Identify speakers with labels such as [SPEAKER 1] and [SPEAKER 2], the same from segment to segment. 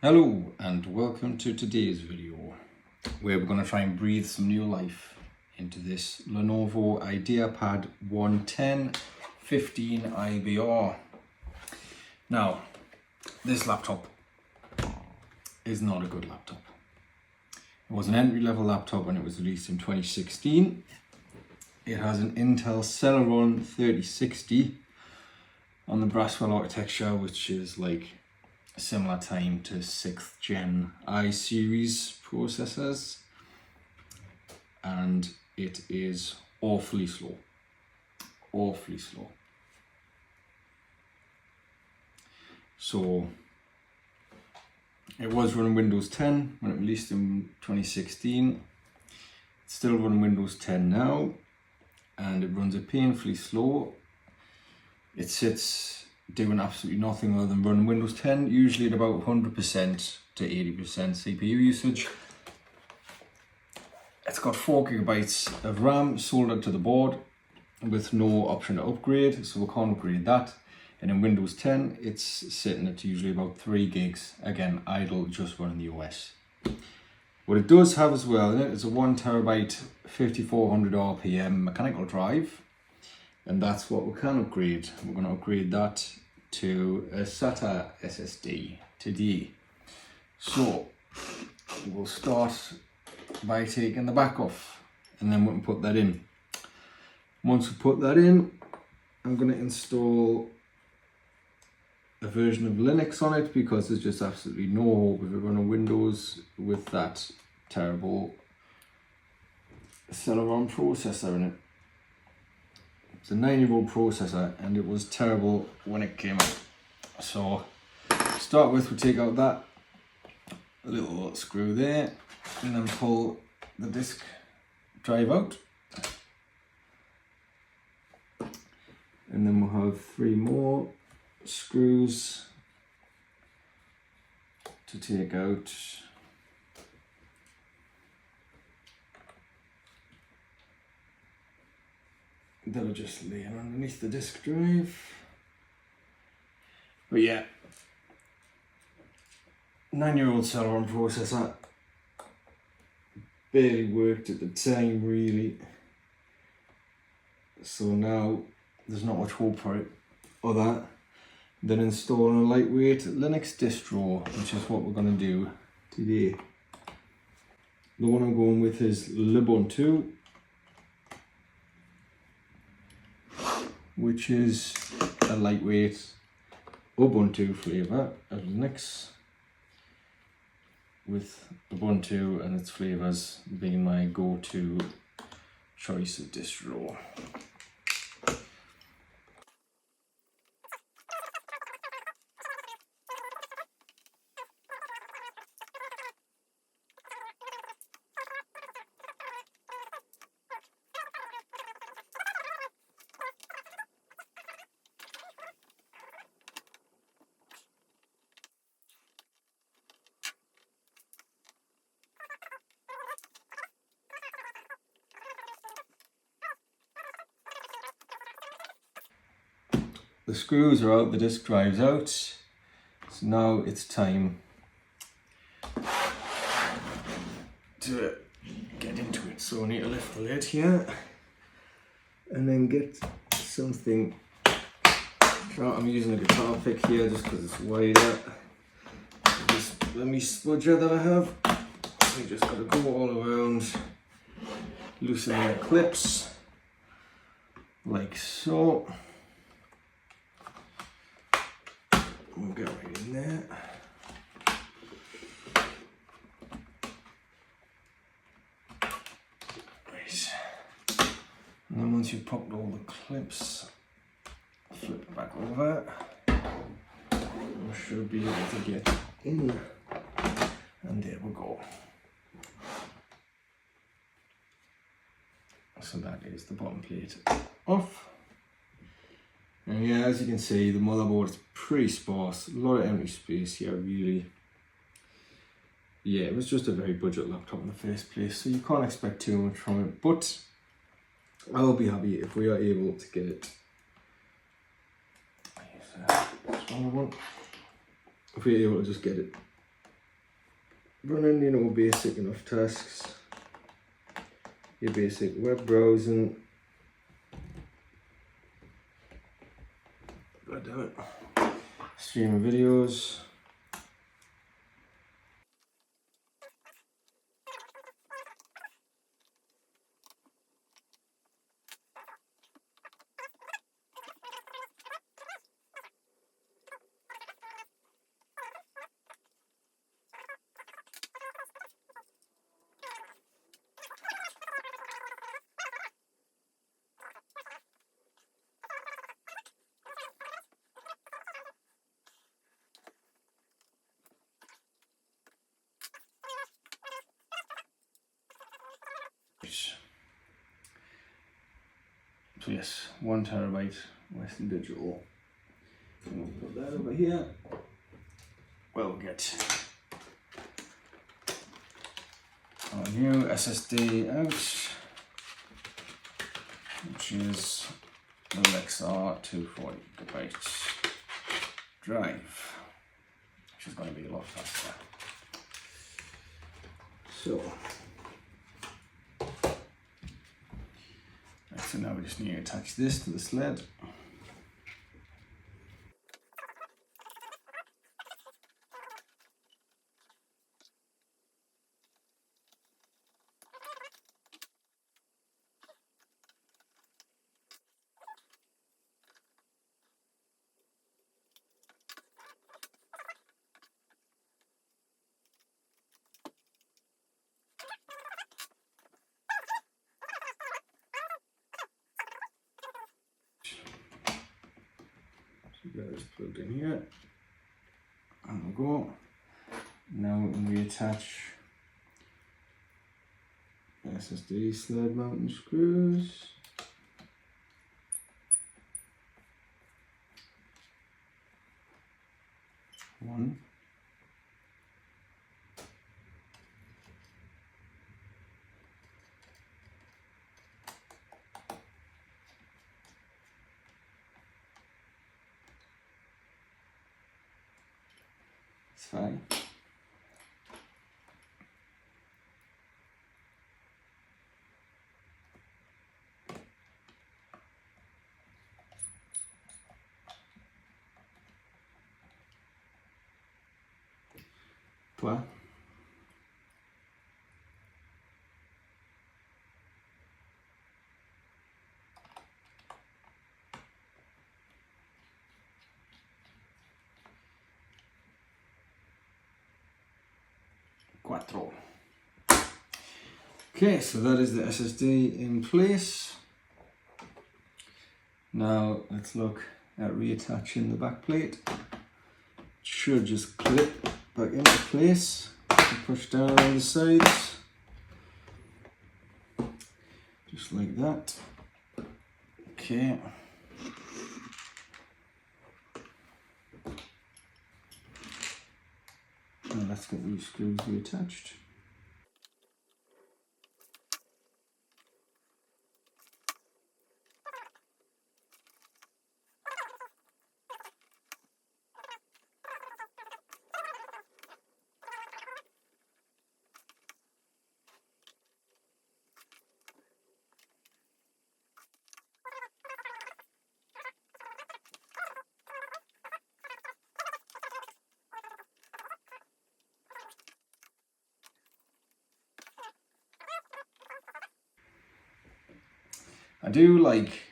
[SPEAKER 1] Hello and welcome to today's video where we're going to try and breathe some new life into this Lenovo Ideapad 110/15 IBR. Now, this laptop is not a good laptop. It was an entry-level laptop when it was released in 2016. It has an Intel Celeron 3060 on the Braswell architecture, which is like a similar time to 6th gen I series processors, and it is awfully slow. So it was running Windows 10 when it released in 2016. It's still running Windows 10 now, and it runs it painfully slow. It sits doing absolutely nothing other than running Windows 10, usually at about 100% to 80% CPU usage. It's got 4 gigabytes of RAM soldered to the board with no option to upgrade, so we can't upgrade that. And in Windows 10, it's sitting at usually about 3 gigs, again idle, just running the OS. What it does have as well in it is a 1TB 5400 RPM mechanical drive, and that's what we can upgrade. We're going to upgrade that to a SATA SSD today. So we'll start by taking the back off, and then we can put that in. Once we put that in, I'm going to install a version of Linux on it, because there's just absolutely no hope of it running Windows with that terrible Celeron processor in it. It's a 9-year-old processor and it was terrible when it came out. So to start with, we'll take out that little screw there and then pull the disk drive out. And then we'll have 3 more screws to take out. They'll just lay underneath the disk drive. But yeah, 9-year-old Celeron processor, barely worked at the time really. So now there's not much hope for it other than installing a lightweight Linux distro, which is what we're going to do today. The one I'm going with is Lubuntu, which is a lightweight Ubuntu flavour of Linux, with Ubuntu and its flavours being my go-to choice of distro. The screws are out, the disk drive's out, so now it's time to get into it. So I need to lift the lid here and then get something. I'm using a guitar pick here just because it's wider. This dummy spudger that I have, so you just got to go all around, loosening the clips like so. We'll go right in there. Right. And then once you've popped all the clips, flip it back over. We should be able to get in. And there we go. So that is the bottom plate off. And yeah, as you can see, the motherboard is pretty sparse, a lot of empty space here really. Yeah, it was just a very budget laptop in the first place, so you can't expect too much from it, but I'll be happy if we are able to get it. If we're able to just get it running, you know, basic enough tasks, your basic web browsing. God damn it. Streaming videos. So yes, 1 terabyte Western Digital. And we'll put that over here. We'll get our new SSD out, which is the XR 240 GB drive, which is going to be a lot faster. So, right, so now we just need to attach this to the sled. That is plugged in here, and we'll go. Now we reattach SSD sled mounting screws. One. It's fine. Toi. Quattro. Okay, so that is the SSD in place. Now let's look at reattaching the back plate. It should just clip back into place and push down around the sides, just like that. Okay. Now let's get these screws reattached. I do like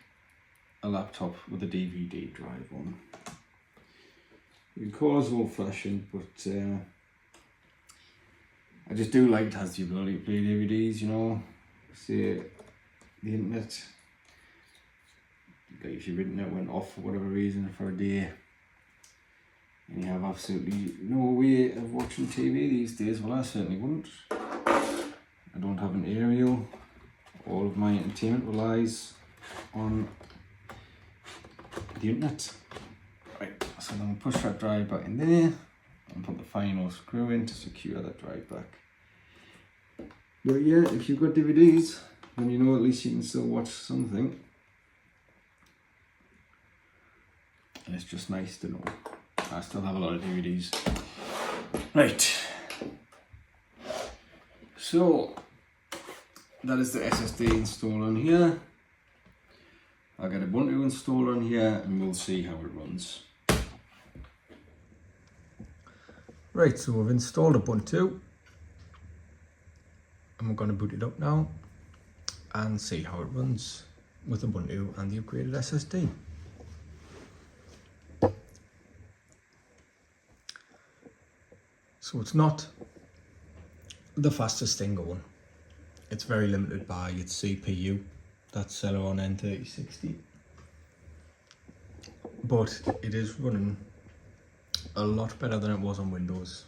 [SPEAKER 1] a laptop with a DVD drive on. You can call us old fashioned, but I just do like it has the ability to play DVDs, you know. Say the internet, like if your internet went off for whatever reason for a day and you have absolutely no way of watching TV these days, well I certainly wouldn't. I don't have an aerial. All of my entertainment relies on the internet. Right, so then we'll push that drive back in there and put the final screw in to secure that drive back. But yeah, if you've got DVDs, then you know at least you can still watch something. And it's just nice to know. I still have a lot of DVDs. Right. So that is the SSD installed on here. I'll get Ubuntu installed on here and we'll see how it runs. Right, so we've installed Ubuntu and we're going to boot it up now and see how it runs with Ubuntu and the upgraded SSD. So it's not the fastest thing going. It's very limited by its CPU, that's Celeron N3060. But it is running a lot better than it was on Windows.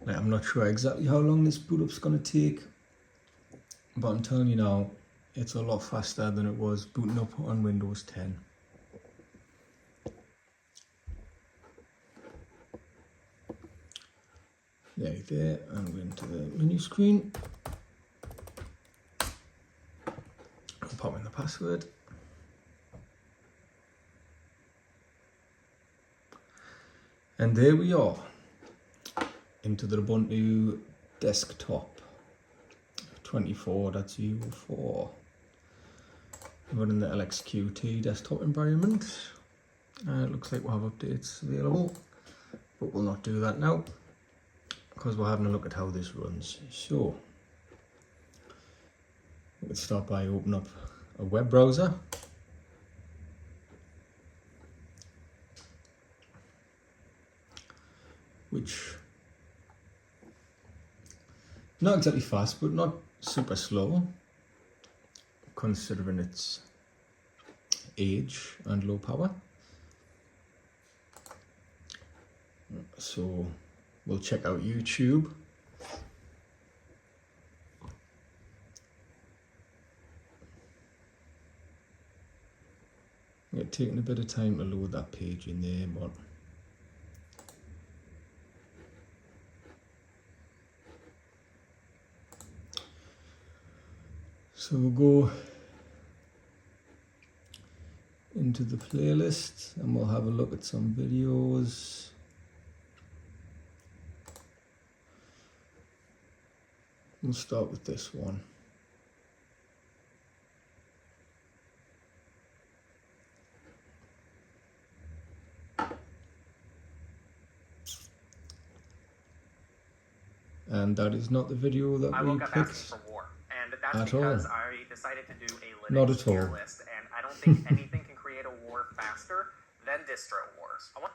[SPEAKER 1] Like, I'm not sure exactly how long this boot up's going to take, but I'm telling you now, it's a lot faster than it was booting up on Windows 10. There, and we're into the menu screen. I'll pop in the password. And there we are, into the Lubuntu desktop 24.04. Running the LXQT desktop environment. It looks like we'll have updates available, but we'll not do that now because we're having a look at how this runs. So we'll start by opening up a web browser. Which not exactly fast, but not super slow, considering its age and low power. So we'll check out YouTube. It's taking a bit of time to load that page in there, but so we'll go into the playlist and we'll have a look at some videos. We'll start with this one. And that is not the video that we picked.
[SPEAKER 2] That's
[SPEAKER 1] at
[SPEAKER 2] because
[SPEAKER 1] all.
[SPEAKER 2] I decided to do a
[SPEAKER 1] Not
[SPEAKER 2] Linux
[SPEAKER 1] at
[SPEAKER 2] tier
[SPEAKER 1] all.
[SPEAKER 2] list, and I don't think anything can create a war faster than distro wars. I want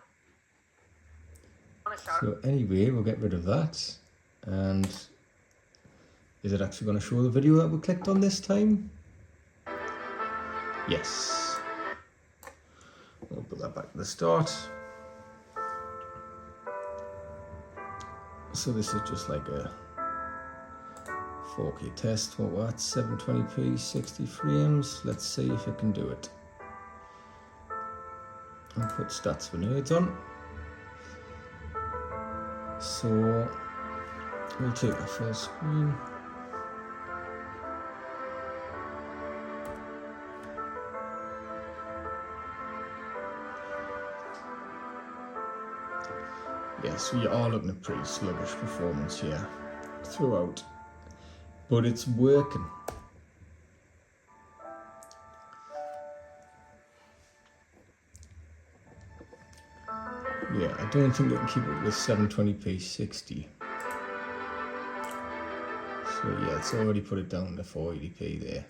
[SPEAKER 2] to shout.
[SPEAKER 1] So anyway, we'll get rid of that. And is it actually going to show the video that we clicked on this time? Yes. We'll put that back at the start. So this is just like a 4K test. What we're at, 720p, 60 frames. Let's see if it can do it. I'll put stats for nerds on. So we'll take the full screen. Yes, we are looking at pretty sluggish performance here throughout, but it's working. Yeah, I don't think it can keep it with 720p 60. So yeah, it's already put it down to 480p there.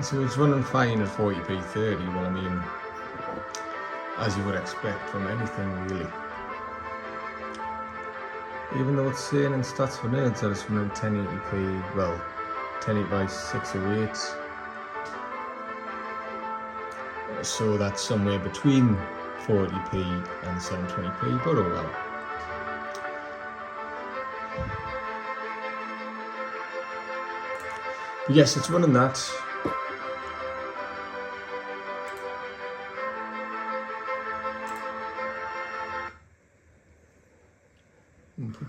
[SPEAKER 1] So it's running fine at 40p 30, well, I mean, as you would expect from anything really. Even though it's saying in stats for nerds that it's running 1080p, well, 1080 by 608. So that's somewhere between 40p and 720p, but oh well. But yes, it's running that.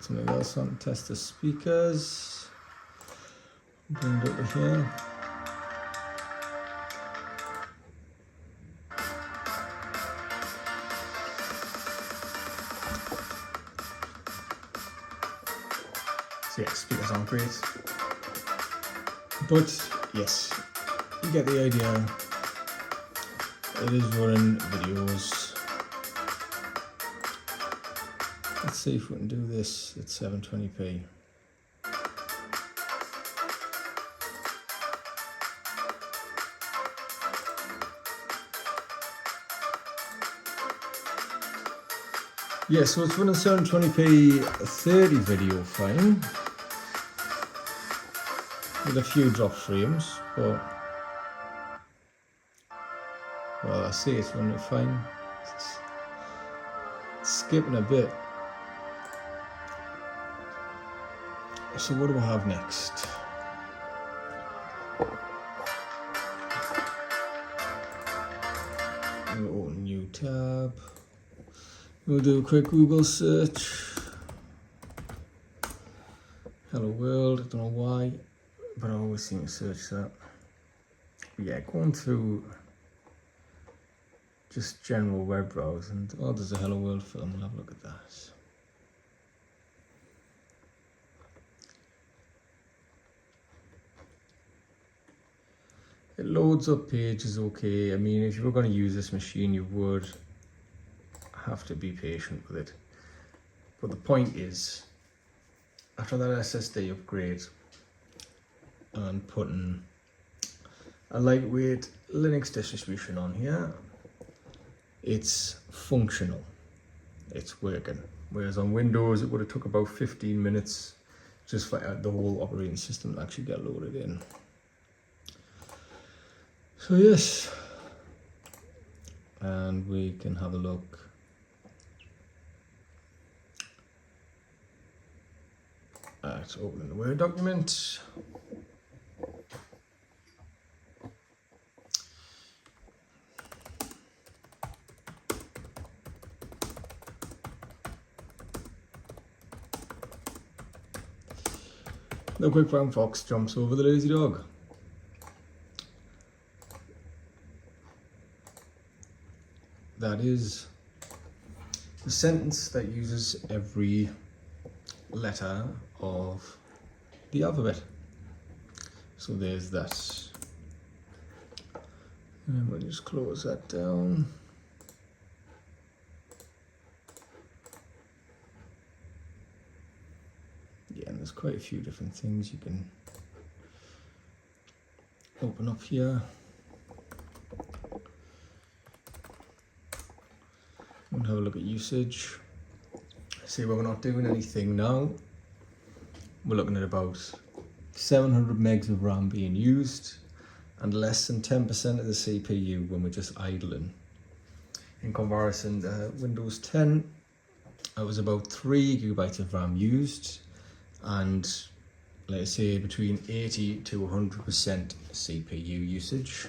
[SPEAKER 1] Put something else on, test the speakers. Bring it over here. So yeah, speakers aren't great. But yes, you get the idea. It is running videos. Let's see if we can do this at 720p. Yeah, so it's running 720p 30 video fine, with a few drop frames, but well, I see it's running fine. It's skipping a bit. So what do I have next? We'll open a new tab. We'll do a quick Google search. Hello world, I don't know why, but I always seem to search that. But yeah, going through just general web browse and oh, there's a Hello World film, we'll have a look at that. It loads up pages okay. I mean, if you were going to use this machine, you would have to be patient with it. But the point is, after that SSD upgrade and putting a lightweight Linux distribution on here, it's functional, it's working. Whereas on Windows, it would have took about 15 minutes just for the whole operating system to actually get loaded in. So yes, and we can have a look. Let's open the Word document. The quick brown fox jumps over the lazy dog. That is the sentence that uses every letter of the alphabet. So there's that. And we'll just close that down. Yeah, and there's quite a few different things you can open up here. We'll have a look at usage. See where we're not doing anything now. We're looking at about 700 megs of RAM being used and less than 10% of the CPU when we're just idling. In comparison to Windows 10, it was about 3 gigabytes of RAM used and let's say between 80 to 100% CPU usage,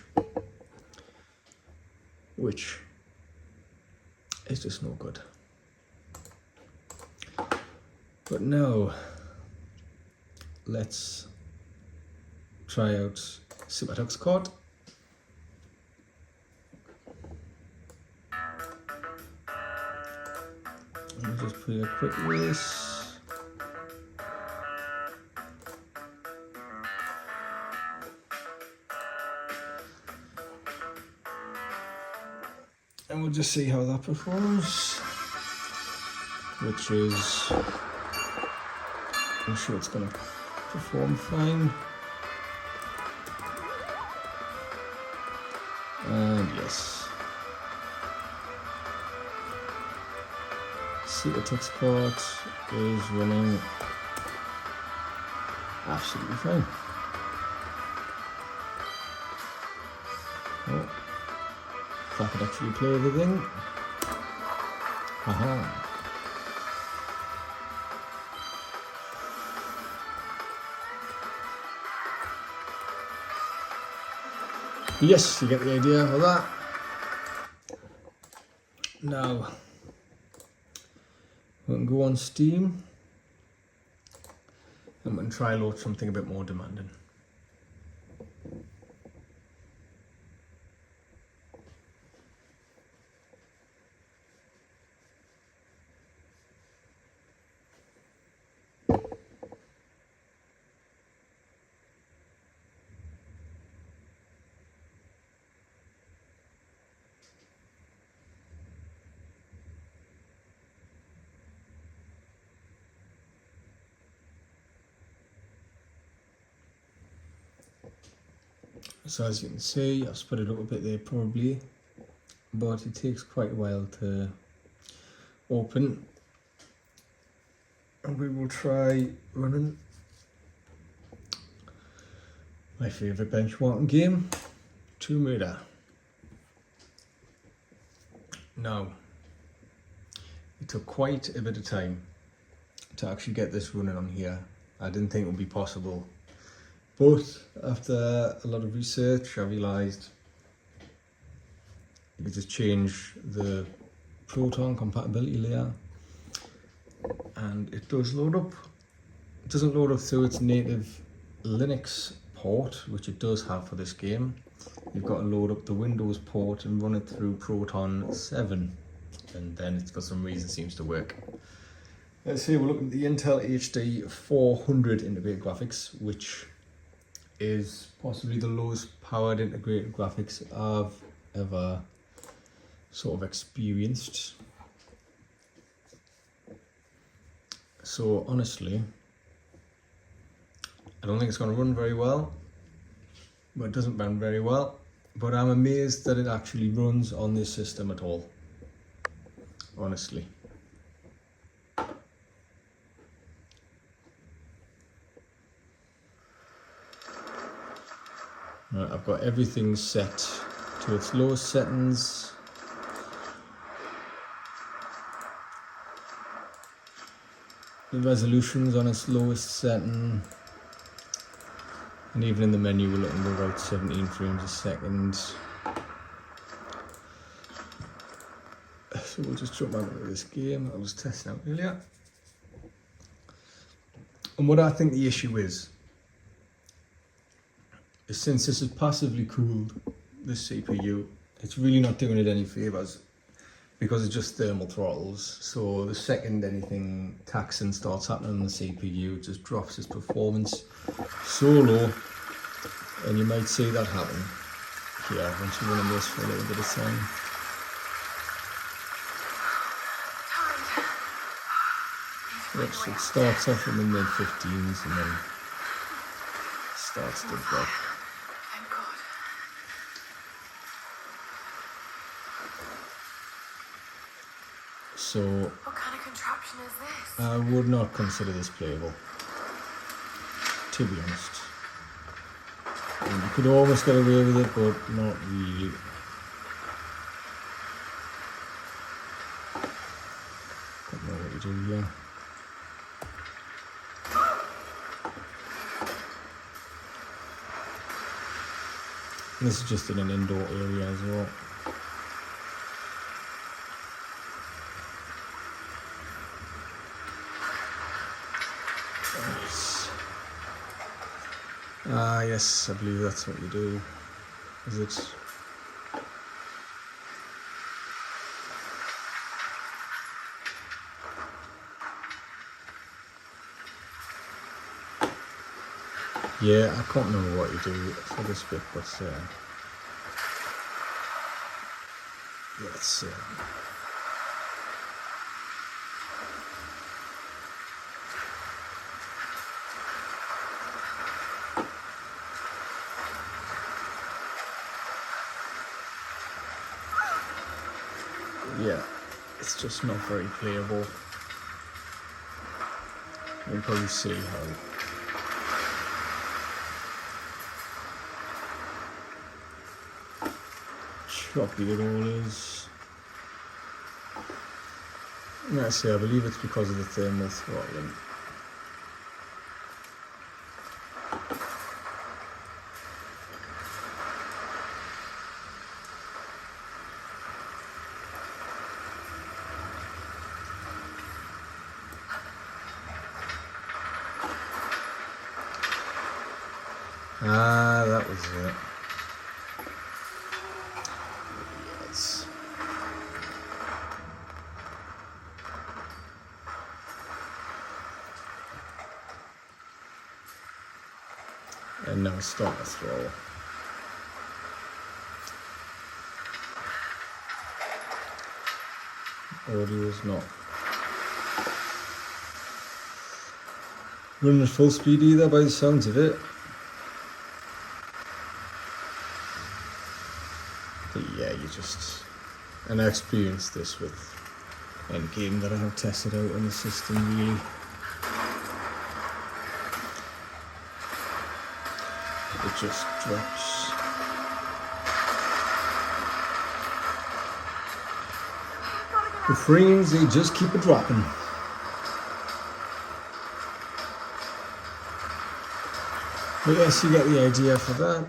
[SPEAKER 1] which is just no good. But now, let's try out SuperTux Code. I'll just put a quick race. And we'll just see how that performs, which is, I'm sure it's going to perform fine. And yes, SuperTux Port is running absolutely fine. Oh, if I could actually play the thing. Aha. Yes, you get the idea of that. Now, we can go on Steam I'm going to try load something a bit more demanding. So as you can see, I've sped it up a bit there probably, but it takes quite a while to open. And we will try running my favourite benchmarking game, Tomb Raider. Now, it took quite a bit of time to actually get this running on here. I didn't think it would be possible. But after a lot of research, I realised you could just change the Proton compatibility layer and it does load up. It doesn't load up through its native Linux port, which it does have for this game. You've got to load up the Windows port and run it through Proton 7, and then it for some reason seems to work. Let's see, we're looking at the Intel HD 400 integrated graphics, which is possibly the lowest powered integrated graphics I've ever sort of experienced. So honestly, I don't think it's going to run very well, but it doesn't run very well. But I'm amazed that it actually runs on this system at all, honestly. Right, I've got everything set to its lowest settings. The resolution's on its lowest setting. And even in the menu we're looking at about 17 frames a second. So we'll just jump back into this game. I was testing out earlier. And what I think the issue is since this is passively cooled, this CPU, it's really not doing it any favours because it's just thermal throttles. So the second anything taxing starts happening on the CPU, it just drops its performance so low, and you might see that happen here once you're running this for a little bit of time. Yep, so it starts off in the mid-15s and then starts to drop. So,
[SPEAKER 3] what kind of contraption is this?
[SPEAKER 1] I would not consider this playable, to be honest. And you could almost get away with it, but not really. Don't know what you do here. And this is just in an indoor area as well. Yes, I believe that's what you do. Is it? Yeah, I can't remember what you do for this bit, but let's yeah, it's just not very playable. You'll probably see how choppy it all is. Let's see, I believe it's because of the thermal throttling. Ah, that was it. Yes. And now start the throw. Audio is not running at full speed either by the sounds of it. But yeah, and I experienced this with any game that I have tested out on the system really. It just drops. The frames, they just keep it dropping. But yes, you get the idea for that.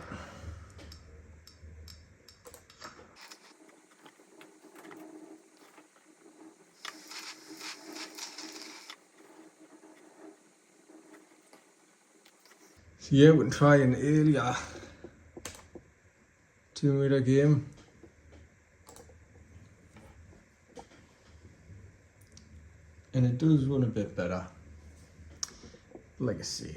[SPEAKER 1] So yeah, we can try an earlier Tomb Raider game. And it does run a bit better, like I say.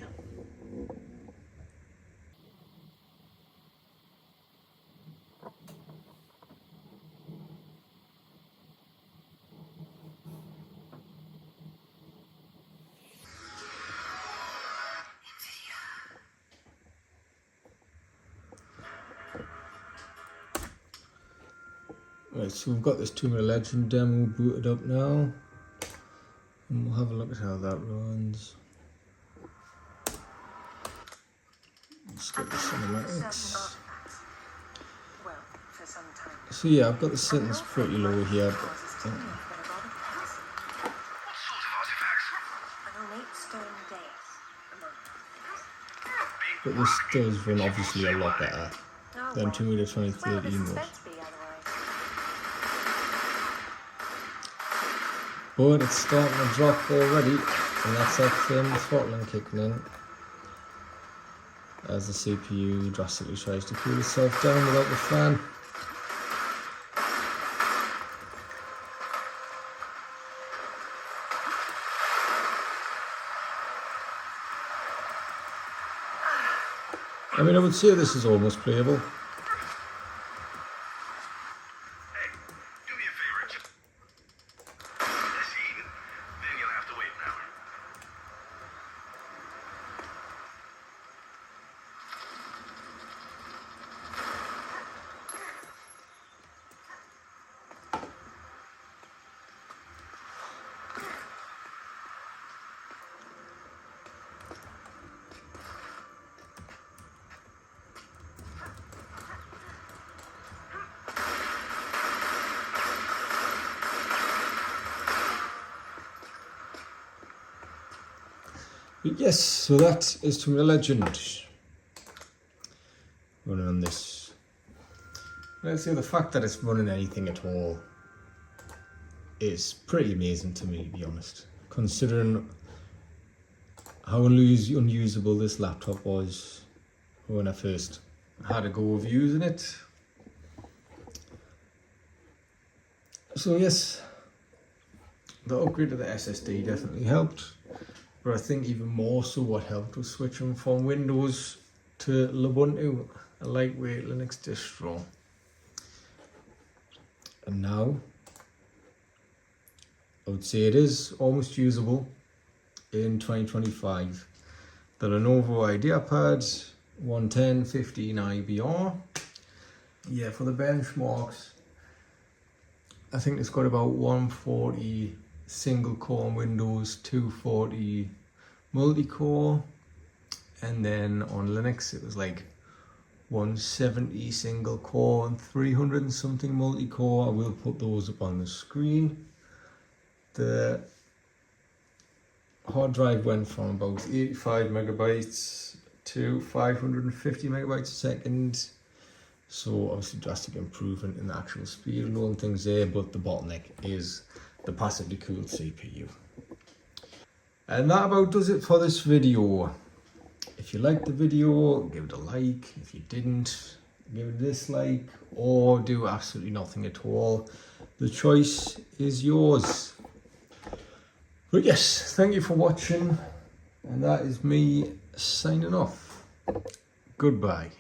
[SPEAKER 1] Right, so we've got this Tomb Raider Legend demo booted up now. And we'll have a look at how that runs. Let's get the cinematics. So yeah, I've got the settings pretty low here, but this does run obviously a lot better than Tomb Raider 2013 was. But it's starting to drop already, and that's that throttling kicking in as the CPU drastically tries to cool itself down without the fan. I mean, I would say this is almost playable. But yes, so that is Tomb Raider Legend running on this. Let's say the fact that it's running anything at all is pretty amazing to me, to be honest, considering how unusable this laptop was when I first had a go of using it. So yes, the upgrade to the SSD definitely helped. But I think even more so what helped was switching from Windows to Lubuntu, a lightweight Linux distro. And now, I would say it is almost usable in 2025. The Lenovo Ideapad 11015 IBR. Yeah, for the benchmarks, I think it's got about 140 single core on Windows, 240 multi-core, and then on Linux it was like 170 single core and 300 and something multi-core. I will put those up on the screen. The hard drive went from about 85 megabytes to 550 megabytes a second. So obviously drastic improvement in the actual speed and all things there, but the bottleneck is the passively cooled CPU. And that about does it for this video. If If you liked the video, give it a like. If you didn't, give it a dislike, or do absolutely nothing at all. The choice is yours. But yes, thank you for watching, and that is me signing off. Goodbye.